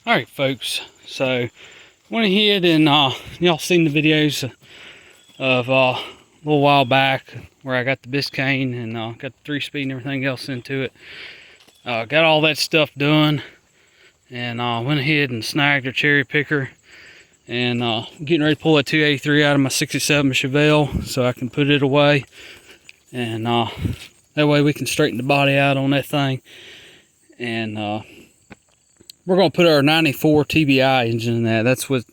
Alright folks, so went ahead and y'all seen the videos of a little while back where I got the Biscayne and got the 3-speed and everything else into it. Got all that stuff done and went ahead and snagged a cherry picker and getting ready to pull that 283 out of my 67 Chevelle so I can put it away, and that way we can straighten the body out on that thing. And we're going to put our 94 TBI engine in that. That's what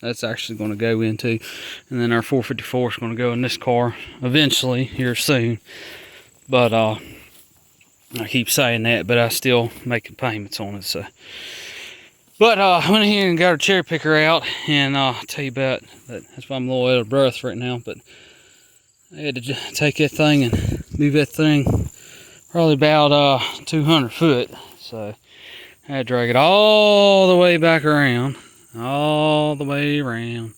that's actually going to go into. And then our 454 is going to go in this car eventually, here soon. But I keep saying that, but I still making payments on it. So, but I went ahead and got our cherry picker out, and I'll tell you about that. That's why I'm a little out of breath right now. But I had to take that thing and move that thing probably about 200 foot. So I had to drag it all the way back around, all the way around,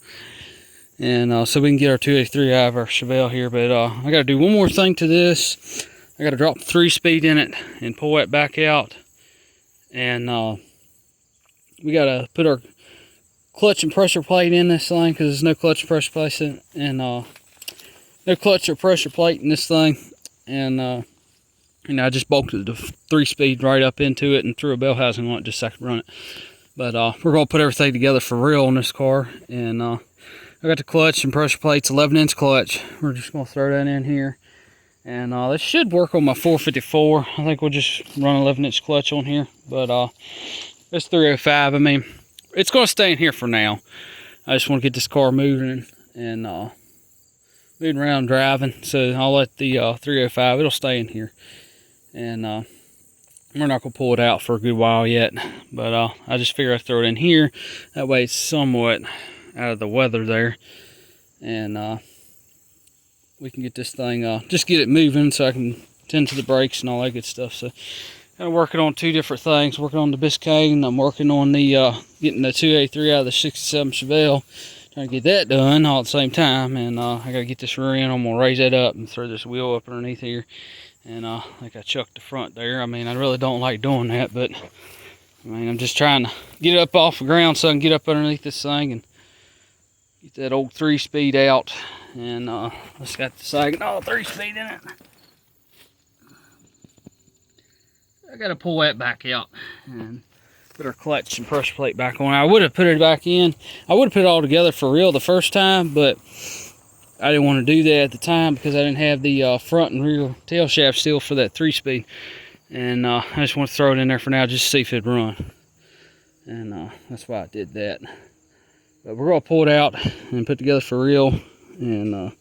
and so we can get our 283 out of our Chevelle here. But I got to do one more thing to this. I got to drop the 3-speed in it and pull that back out, and we got to put our clutch and pressure plate in this thing because there's no clutch and pressure plate no clutch or pressure plate in this thing, and I just bolted the 3-speed right up into it and threw a bell housing on it just so I could run it. But we're going to put everything together for real on this car. And I got the clutch and pressure plates, 11-inch clutch. We're just going to throw that in here. And this should work on my 454. I think we'll just run 11-inch clutch on here. But it's 305. I mean, it's going to stay in here for now. I just want to get this car moving and moving around driving. So I'll let the 305, it'll stay in here. And we're not going to pull it out for a good while yet, but I just figure I'd throw it in here. That way it's somewhat out of the weather there, and we can get this thing, just get it moving so I can tend to the brakes and all that good stuff. So kind of working on two different things, working on the Biscayne. I'm working on the getting the 283 out of the 67 Chevelle, trying to get that done all at the same time. And I got to get this rear end. I'm going to raise that up and throw this wheel up underneath here. And I think I chucked the front there. I mean, I really don't like doing that, but I mean, I'm just trying to get it up off the ground so I can get up underneath this thing and get that old 3-speed out. And it's got the Saginaw 3-speed in it. I got to pull that back out and put our clutch and pressure plate back on. I would have put it back in. I would have put it all together for real the first time, but I didn't want to do that at the time because I didn't have the front and rear tail shaft still for that 3-speed. And I just want to throw it in there for now just to see if it'd run. And that's why I did that. But we're going to pull it out and put it together for real. And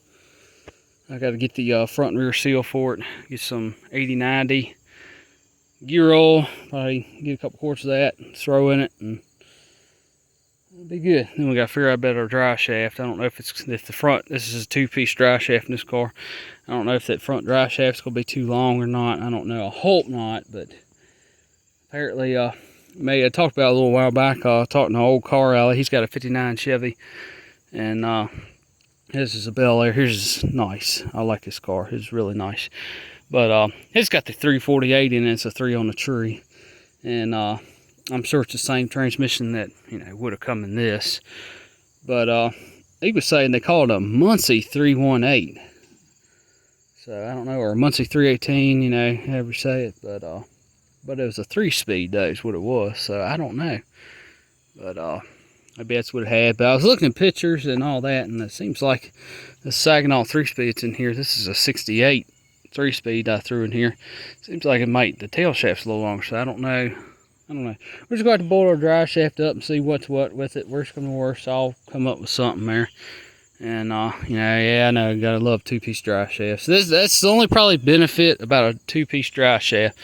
I got to get the front and rear seal for it. Get some 80-90 gear oil. Probably get a couple quarts of that, throw in it, and it'll be good. Then we got to figure out about our dry shaft. I don't know if the front, this is a 2-piece dry shaft in this car. I don't know if that front dry shaft's going to be too long or not. I don't know. I hope not, but apparently, I talked about it a little while back. Talking to old car alley. He's got a 59 Chevy, and this is a Bel Air. Here's is nice. I like this car. It's really nice. But it's got the 348 in it. It's a 3 on the tree, and I'm sure it's the same transmission that would have come in this, but he was saying they call it a Muncie 318. So I don't know, or a Muncie 318, however you say it, but it was a 3-speed though, is what it was. So I don't know, but maybe that's what it had. But I was looking at pictures and all that, and it seems like the Saginaw 3-speed's in here. This is a 68 3-speed I threw in here. Seems like the tail shaft's a little longer, so I don't know. We're just going to boil our dry shaft up and see what's what with it. Worst come to worst, I'll come up with something there. And yeah, I know, you gotta love 2-piece dry shafts. That's the only probably benefit about a 2-piece dry shaft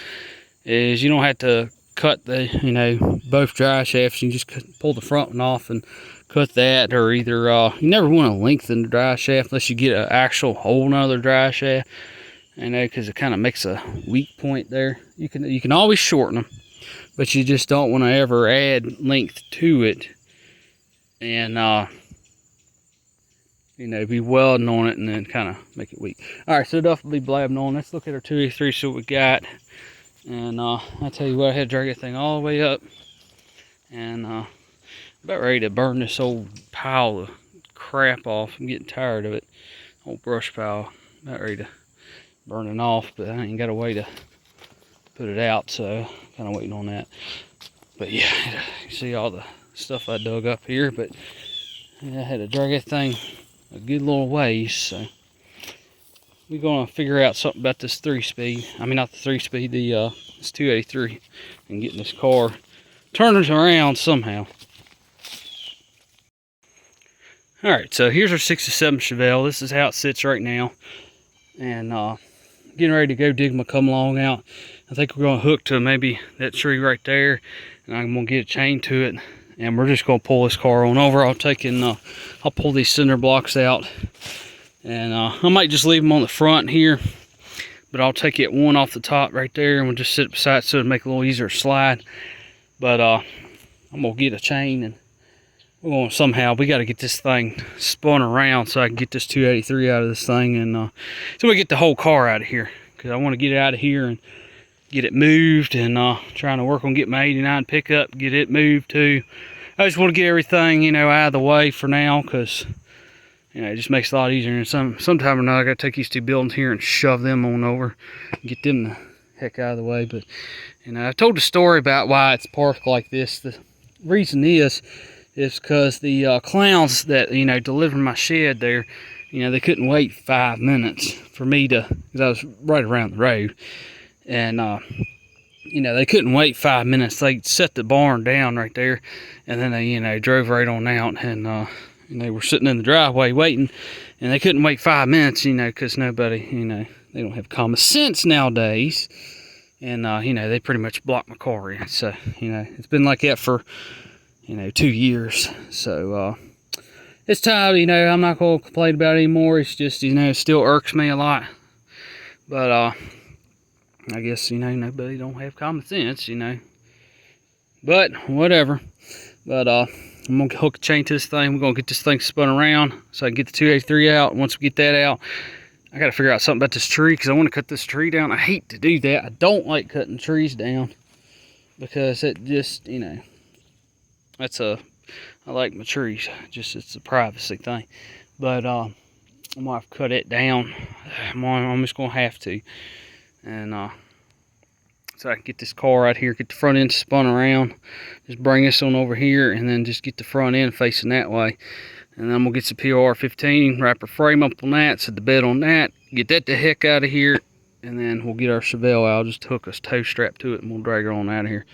is you don't have to cut the both dry shafts. You just pull the front one off and cut that, or either you never want to lengthen the dry shaft unless you get an actual whole nother dry shaft. Because it kind of makes a weak point there. You can always shorten them, but you just don't want to ever add length to it and be welding on it and then kind of make it weak. All right, so enough will be blabbing on. Let's look at our 283, see what we got. And I tell you what, I had to drag that thing all the way up and about ready to burn this old pile of crap off. I'm getting tired of it. Old brush pile. About ready to burn it off, but I ain't got a way to put it out, so kind of waiting on that. But yeah, you see all the stuff I dug up here, but yeah, I had to drag that thing a good little ways, so we're gonna figure out something about this 3-speed. I mean, not the 3-speed, this 283, and getting this car turned around somehow. All right, so here's our 67 Chevelle. This is how it sits right now, and getting ready to go dig my come along out. I think we're gonna hook to maybe that tree right there, and I'm gonna get a chain to it, and we're just gonna pull this car on over. I'll pull these cinder blocks out, and I might just leave them on the front here, but I'll take it one off the top right there, and we'll just sit beside it so it'll make it a little easier to slide. But I'm gonna get a chain, and we're gonna somehow, we got to get this thing spun around so I can get this 283 out of this thing, and so we get the whole car out of here, because I want to get it out of here and get it moved, and trying to work on getting my 89 pickup, get it moved too. I just want to get everything, you know, out of the way for now, because you know, it just makes it a lot easier. And sometime or not, I got to take these two buildings here and shove them on over, and get them the heck out of the way. But you know, I've told the story about why it's parked like this. The reason is because the clowns that, you know, delivered my shed there, you know, they couldn't wait 5 minutes for me to, because I was right around the road, and you know, they couldn't wait 5 minutes. They set the barn down right there, and then they, you know, drove right on out, and they were sitting in the driveway waiting, and they couldn't wait 5 minutes, you know, because nobody, you know, they don't have common sense nowadays, and you know, they pretty much blocked my car in. So you know, it's been like that for, you know, 2 years. So it's time, you know, I'm not going to complain about it anymore. It's just, you know, it still irks me a lot, but I guess, you know, nobody don't have common sense, you know, but whatever. But I'm gonna hook a chain to this thing. We're gonna get this thing spun around so I can get the 283 out. Once we get that out, I gotta figure out something about this tree, because I want to cut this tree down. I hate to do that. I don't like cutting trees down, because it just, you know, I like my trees. Just, it's a privacy thing. But I'm gonna have to cut it down. I'm just gonna have to, and so I can get this car out here, get the front end spun around, just bring this on over here, and then just get the front end facing that way. And then I'm gonna get some POR 15, wrap a frame up on that, set the bed on that, get that the heck out of here, and then we'll get our Chevelle out. Just hook a tow strap to it, and we'll drag her on out of here.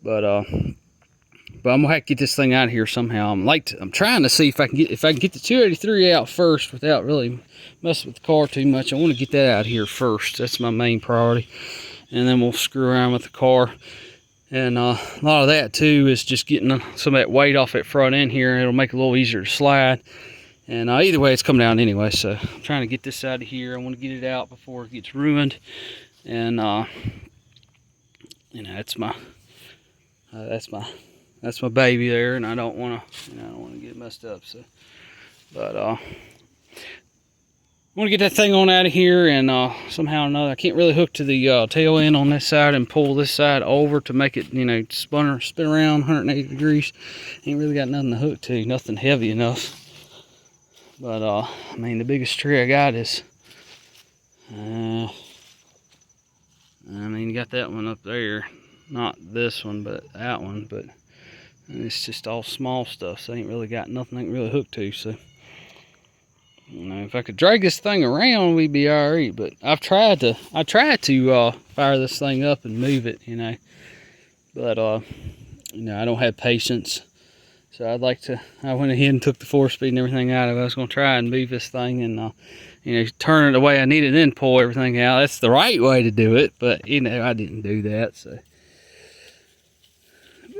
But I'm gonna have to get this thing out of here somehow. I'm trying to see if I can get the 283 out first without really messing with the car too much. I want to get that out of here first. That's my main priority. And then we'll screw around with the car. And a lot of that too is just getting some of that weight off that front end here. It'll make it a little easier to slide. And either way, it's coming down anyway. So I'm trying to get this out of here. I want to get it out before it gets ruined. And you know, that's my baby there, and I don't want to, you know, I don't want to get it messed up. So, but I want to get that thing on out of here, and somehow or another, I can't really hook to the tail end on this side and pull this side over to make it, you know, spin around 180 degrees. Ain't really got nothing to hook to, nothing heavy enough. But I mean, the biggest tree I got is, I mean, you got that one up there, not this one, but that one. But it's just all small stuff, so I ain't really got nothing I can really hook to. So, you know, if I could drag this thing around, we'd be all right. But I tried to fire this thing up and move it, you know. But you know, I don't have patience, so I went ahead and took the 4-speed and everything out of it. I was gonna try and move this thing and you know, turn it the way I need it, and then pull everything out. That's the right way to do it, but you know, I didn't do that. So,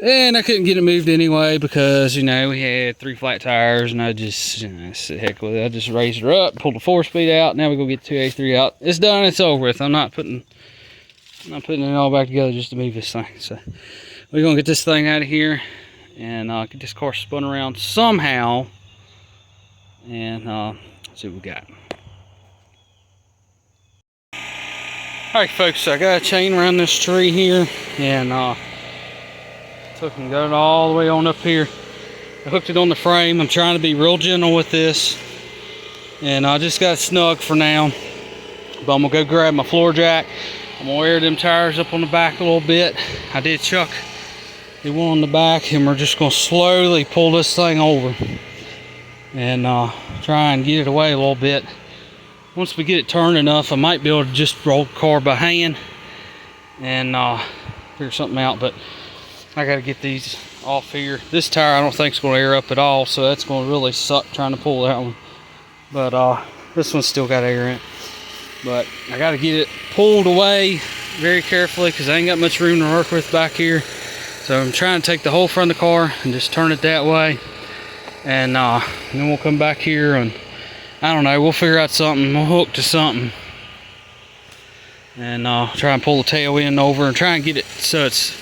and I couldn't get it moved anyway, because, you know, we had 3 flat tires, and I just, you know, said, heck with it. I just raised her up, pulled the 4-speed out. Now we go get the 283 out. It's done. It's over with. I'm not putting it all back together just to move this thing. So we're gonna get this thing out of here and get this car spun around somehow, and see what we got. All right, folks. So I got a chain around this tree here, and Looking good all the way on up here. I hooked it on the frame. I'm trying to be real gentle with this. And I just got it snug for now. But I'm gonna go grab my floor jack. I'm gonna air them tires up on the back a little bit. I did chuck the one on the back, and we're just gonna slowly pull this thing over and try and get it away a little bit. Once we get it turned enough, I might be able to just roll the car by hand and figure something out. But I gotta get these off here. This tire I don't think is gonna air up at all, so that's gonna really suck trying to pull that one. But this one's still got air in it. But I gotta get it pulled away very carefully because I ain't got much room to work with back here. So I'm trying to take the whole front of the car and just turn it that way. And then we'll come back here and I don't know, we'll figure out something. We'll hook to something. And try and pull the tail end over and try and get it so it's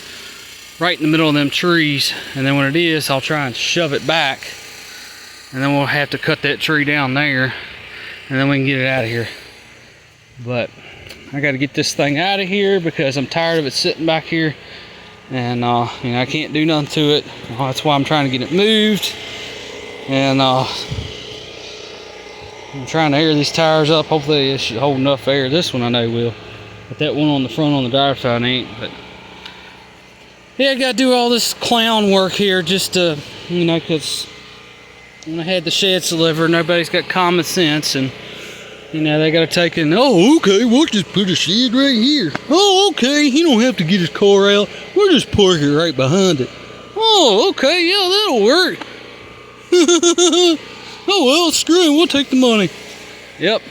right in the middle of them trees. And then when it is, I'll try and shove it back. And then we'll have to cut that tree down there. And then we can get it out of here. But I got to get this thing out of here because I'm tired of it sitting back here. And you know, I can't do nothing to it. That's why I'm trying to get it moved. And I'm trying to air these tires up. Hopefully it should hold enough air. This one I know will. But that one on the front on the driver's side ain't. But yeah, I got to do all this clown work here just to, you know, because when I had the sheds delivered, nobody's got common sense. And you know, they gotta take it and, oh, okay, we'll just put a shed right here. Oh, okay, he don't have to get his car out. We'll just park it right behind it. Oh, okay, yeah, that'll work. Oh, well, screw it, we'll take the money. Yep.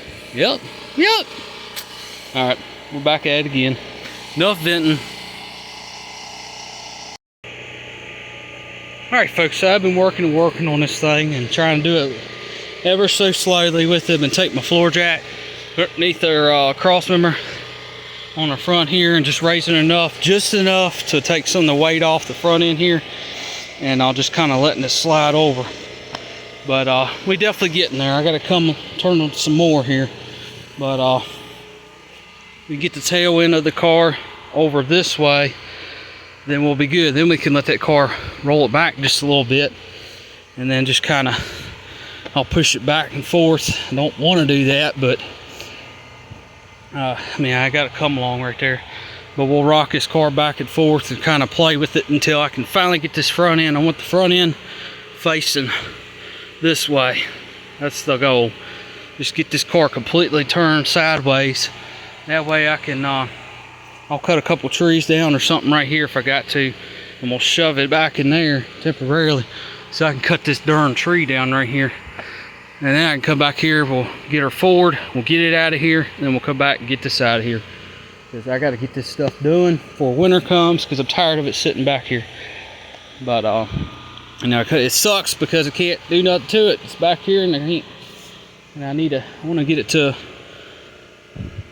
All right, we're back at it again. Enough venting. All right, folks, so I've been working on this thing and trying to do it ever so slowly with them and take my floor jack underneath their cross member on the front here and just raising enough, just enough to take some of the weight off the front end here, and I'll just kind of letting it slide over. But we definitely getting there. I got to come turn on some more here, but we get the tail end of the car over this way, then we'll be good. Then we can let that car roll it back just a little bit, and then just kind of I'll push it back and forth. I don't want to do that, but I mean, I got to come along right there. But we'll rock this car back and forth and kind of play with it until I can finally get this front end. I want the front end facing this way. That's the goal. Just get this car completely turned sideways. That way I can, I'll cut a couple trees down or something right here if I got to, and we'll shove it back in there temporarily so I can cut this darn tree down right here. And then I can come back here, we'll get her forward, we'll get it out of here, and then we'll come back and get this out of here. Because I got to get this stuff done before winter comes, because I'm tired of it sitting back here. But, you know, it sucks because I can't do nothing to it. It's back here and I can't. And I want to get it to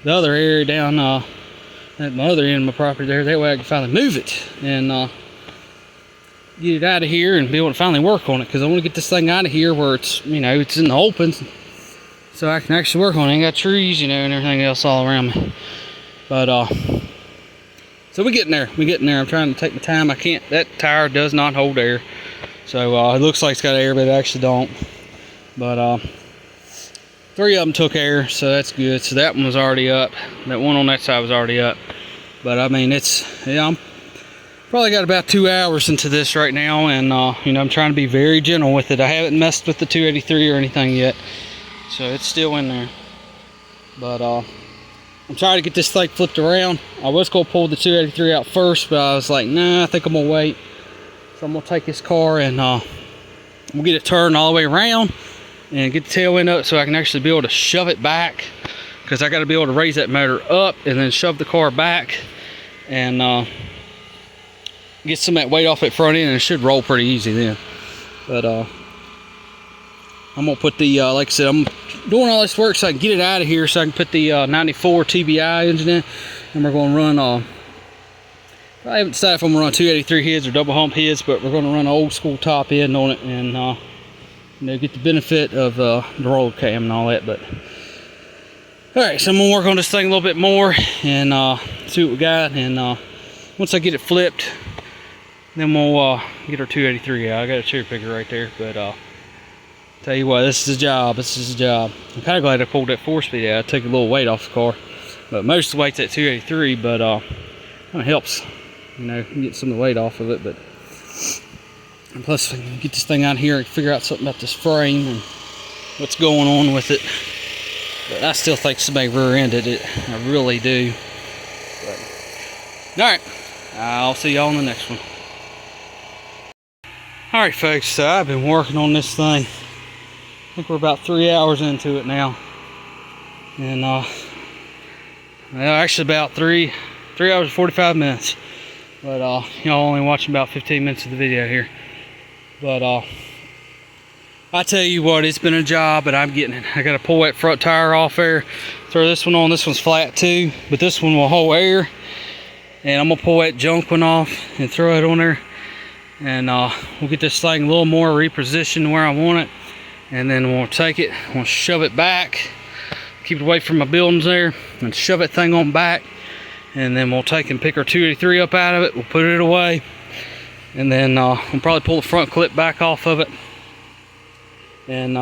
the other area down at my other end of my property there. That way I can finally move it and get it out of here and be able to finally work on it, because I want to get this thing out of here where it's, you know, it's in the open, so I can actually work on it. I ain't got trees, you know, and everything else all around me. But so we're getting there. I'm trying to take my time. I can't, that tire does not hold air, so it looks like it's got air, but it actually don't. But 3 of them took air, so that's good. So that one was already up. That one on that side was already up. But I mean, it's, yeah, I'm probably got about 2 hours into this right now, and you know, I'm trying to be very gentle with it. I haven't messed with the 283 or anything yet, so it's still in there. But I'm trying to get this thing flipped around. I was gonna pull the 283 out first, but I was like, nah, I think I'm gonna wait. So I'm gonna take this car and we'll get it turned all the way around and get the tail end up so I can actually be able to shove it back, because I got to be able to raise that motor up and then shove the car back and get some of that weight off that front end, and it should roll pretty easy then. But I'm gonna put the like I said, I'm doing all this work so I can get it out of here, so I can put the 94 TBI engine in, and we're gonna run I haven't decided if I'm gonna run 283 heads or double hump heads, but we're gonna run an old school top end on it, and you know, get the benefit of the roll cam and all that. But all right, so I'm gonna work on this thing a little bit more and see what we got, and once I get it flipped, Then we'll get our 283 out. I got a cherry picker right there, but tell you what, this is a job. This is a job. I'm kind of glad I pulled that 4-speed out. I took a little weight off the car, but most of the weight's at 283. But kind of helps, you know, get some of the weight off of it. But and plus, we can get this thing out here and figure out something about this frame and what's going on with it. But I still think somebody rear-ended it. I really do. But, all right, I'll see y'all in the next one. All right, folks, so I've been working on this thing. I think we're about 3 hours into it now. And, well, actually about 3 hours and 45 minutes. But, y'all only watching about 15 minutes of the video here. But, I tell you what, it's been a job, but I'm getting it. I got to pull that front tire off there, throw this one on. This one's flat too, but this one will hold air. And I'm gonna pull that junk one off and throw it on there. And we'll get this thing a little more repositioned where I want it. And then we'll take it, we'll shove it back, keep it away from my buildings there, and shove that thing on back. And then we'll take and pick our 283 up out of it, we'll put it away. And then we'll probably pull the front clip back off of it. And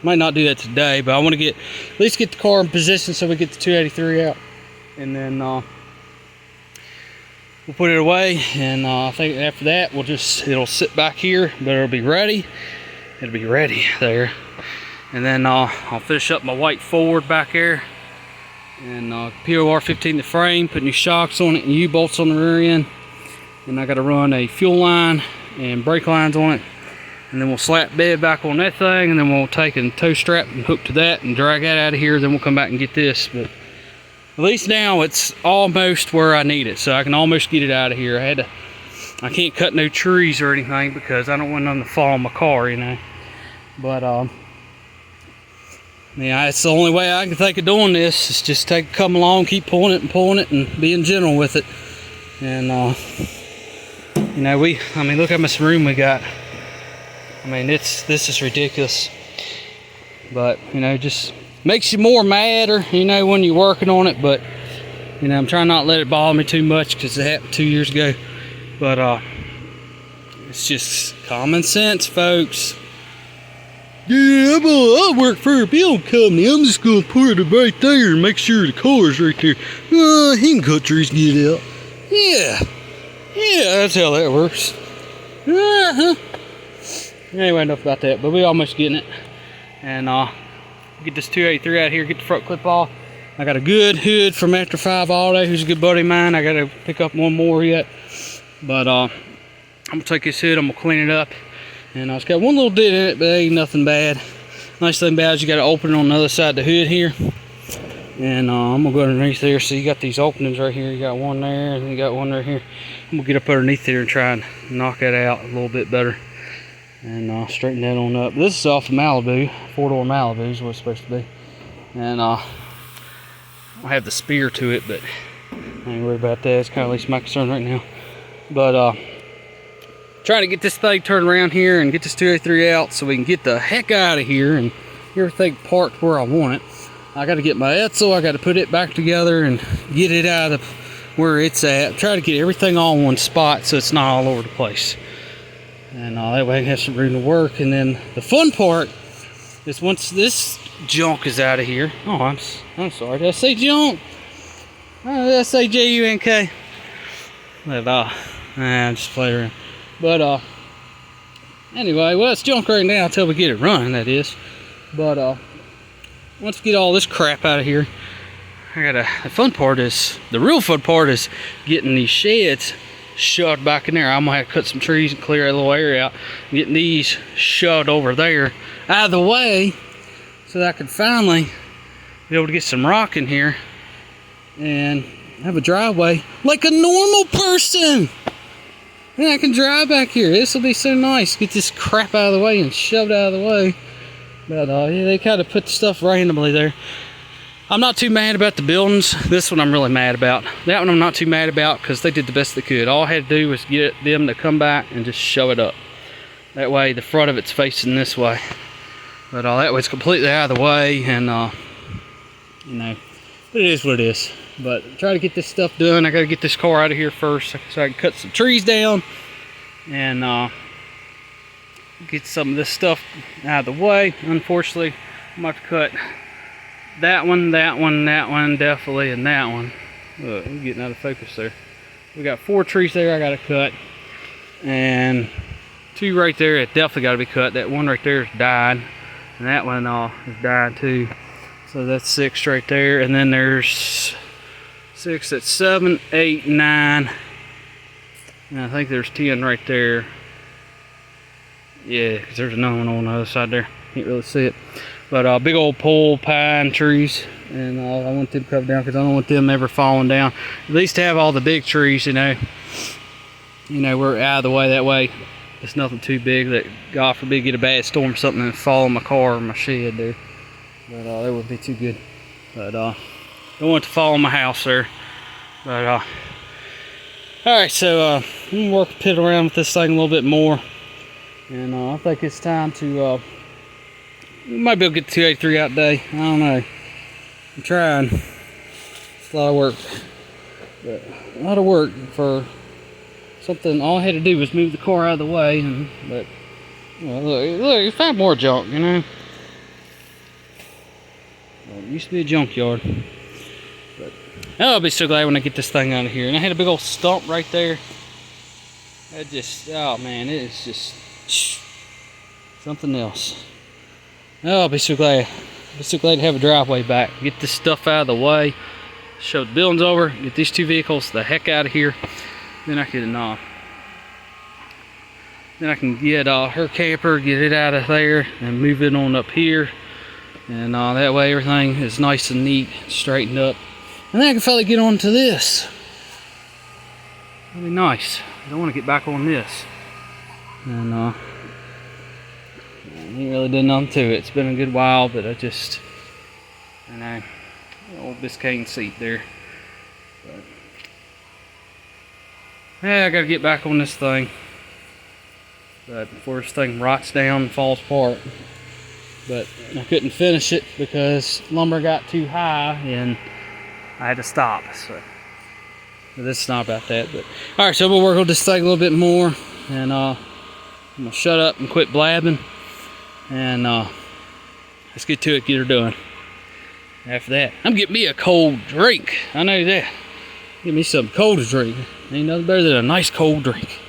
might not do that today, but I want to get at least get the car in position so we get the 283 out, and then we'll put it away. And I think after that it'll sit back here, but it'll be ready. It'll be ready there, and then I'll finish up my white Ford back there, and POR 15 the frame, put new shocks on it and U-bolts on the rear end, and I got to run a fuel line and brake lines on it. And then we'll slap bed back on that thing, and then we'll take a tow strap and hook to that and drag that out of here. Then we'll come back and get this. But at least now it's almost where I need it, so I can almost get it out of here. I can't cut no trees or anything because I don't want nothing to fall on my car, you know. But yeah, it's the only way I can think of doing this. Is just come along, keep pulling it, and being gentle with it. And you know, I mean, look how much room we got. I mean, this is ridiculous. But, you know, just makes you more madder, you know, when you're working on it. But, you know, I'm trying not to let it bother me too much because it happened 2 years ago. But, it's just common sense, folks. Yeah, I work for a building company. I'm just going to put it right there and make sure the car's right there. He can cut trees and get it out. Yeah, that's how that works. Anyway, enough about that, but we almost getting it. And get this 283 out here, get the front clip off. I got a good hood from After 5 Auto, who's a good buddy of mine. I got to pick up one more yet. But I'm going to take this hood, I'm going to clean it up. And it's got one little dent in it, but it ain't nothing bad. Nice thing about it is you got to open it on the other side of the hood here. And I'm going to go underneath there. So you got these openings right here. You got one there, and you got one right here. I'm going to get up underneath there and try and knock that out a little bit better. And straighten that on up. This is off of Malibu, 4-door Malibu is what it's supposed to be. And I have the spear to it, but I ain't worried about that. It's kind of at least my concern right now. But trying to get this thing turned around here and get this 283 out so we can get the heck out of here and get everything parked where I want it. I got to get my Etzel. I got to put it back together and get it out of where it's at. Try to get everything all in one spot so it's not all over the place. And that way I can have some room to work. And then the fun part is once this junk is out of here. Oh, I'm sorry. Did I say junk? Did I say J-U-N-K? But I'm just playing around. But anyway, well, it's junk right now until we get it running, that is. But once we get all this crap out of here, the real fun part is getting these sheds shoved back in there. I'm gonna have to cut some trees and clear a little area out, getting these shoved over there out of the way so that I can finally be able to get some rock in here and have a driveway like a normal person. And I can drive back here. This will be so nice. Get this crap out of the way and shoved out of the way. But yeah, they kind of put the stuff randomly there. I'm not too mad about the buildings. This one I'm really mad about. That one I'm not too mad about because they did the best they could. All I had to do was get them to come back and just shove it up. That way the front of it's facing this way. But that way it's completely out of the way, and you know, it is what it is. But try to get this stuff done. I got to get this car out of here first so I can cut some trees down and get some of this stuff out of the way. Unfortunately, I'm going to have to cut that one, definitely, and that one. Look, I'm getting out of focus there. We got 4 trees there I got to cut, and 2 right there that definitely got to be cut. That one right there is died, and that one is died too. So that's 6 right there, and then there's 6, that's 7, 8, 9, and I think there's 10 right there. Yeah, because there's another one on the other side there. Can't really see it. But big old pole pine trees, and I want them cut down because I don't want them ever falling down. At least have all the big trees, you know, we're out of the way. That way it's nothing too big that, God forbid, get a bad storm or something and fall in my car or my shed there. But that wouldn't be too good. But don't want it to fall on my house there. But alright, so I'm gonna work the pit around with this thing a little bit more, and I think it's time to we might be able to get the 283 out today. I don't know. I'm trying. It's a lot of work. But a lot of work for something. All I had to do was move the car out of the way, but well, look, you find more junk, you know. Well, it used to be a junkyard. But I'll be so glad when I get this thing out of here. And I had a big old stump right there. That just, oh man, it is just something else. Oh, I'll be so glad. I'll be so glad to have a driveway back. Get this stuff out of the way. Show the buildings over. Get these 2 vehicles the heck out of here. Then I can get her camper, get it out of there, and move it on up here. And that way everything is nice and neat, straightened up. And then I can finally get on to this. That'd be nice. I don't want to get back on this. And I ain't really done nothing to it. It's been a good while, but I know, old Biscayne seat there. But yeah, I gotta get back on this thing. But before this thing rots down and falls apart. But I couldn't finish it because lumber got too high and I had to stop. So this is not about that. But alright, so we'll work on this thing a little bit more, and I'm gonna shut up and quit blabbing, and let's get to it, get her done. After that, I'm getting me a cold drink. I know that. Give me something cold to drink. Ain't nothing better than a nice cold drink.